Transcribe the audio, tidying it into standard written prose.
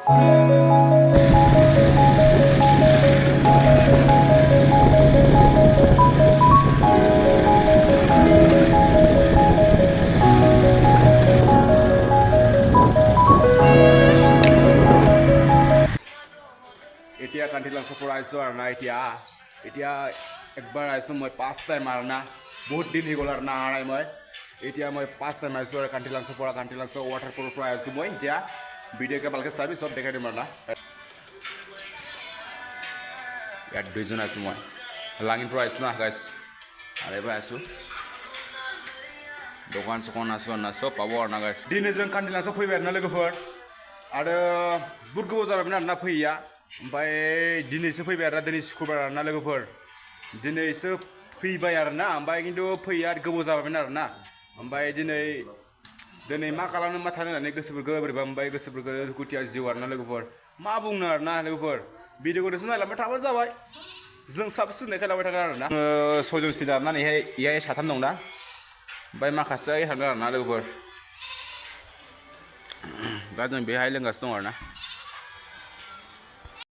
এতিয়া কান্তিলাংচৌ পৰা আহিছোঁ আৰু না এতিয়া একবাৰ আহিছোঁ মই 5 টাইম আৰু না বহুত দিন হৈ গ'ল আৰু না আৰাই মই এতিয়া মই 5 টাইম আহিছোঁ আৰু কান্তিলাংচৌ পৰা কান্তিলাংচৌ ৱাটাৰফলৰ পৰা আহিছোঁ মই এতিয়া ভিডিঅ'কে ভালকৈ চাবি চব দেখাই দিম আৰু না ইয়াত 2 জন আছোঁ মই লাঙিৰ পৰা আহিছোঁ না গাইছ আৰু এইবাৰ আহিছোঁ দোকান চোকান আছোঁ আৰু না চব পাব আৰু না গাইছ দিनै जों कान्टिलांसौ फैबाय आरो ना लोगोफोर आरो बुहुद गोबाव जाबायमोन आरो ना फैयैया ओमफ्राय दिनैसो फैबाय आरो दिनै सुक्रुबार आरो ना लोगोफोर दिनैसो फैबाय आरो ना ओमफ्राय खिन्थु फैया गोबाव जाबायमोन आरो ना ओमफ्राय दिनै मा खालामनो मा थानो होननानै गोसोफोरखौ बोरैबा मोनबाय गोसोफोरखौ दुखुथिया जिउ आरो ना लोगोफोर मा बुंनो आरो ना लोगोफोर भिडिअखौसो नायलांबाय थाबानो जाबाय जों साबसिन नायलांबाय थागोन आरो ना 6 जन स्पिड आरो ना नैहाय इहाय 3 दं दा ओमफ्राय माखासे थांदों आरो ना लोगोफोर दा जों बेहाय लोंगासिनो दं आरो ना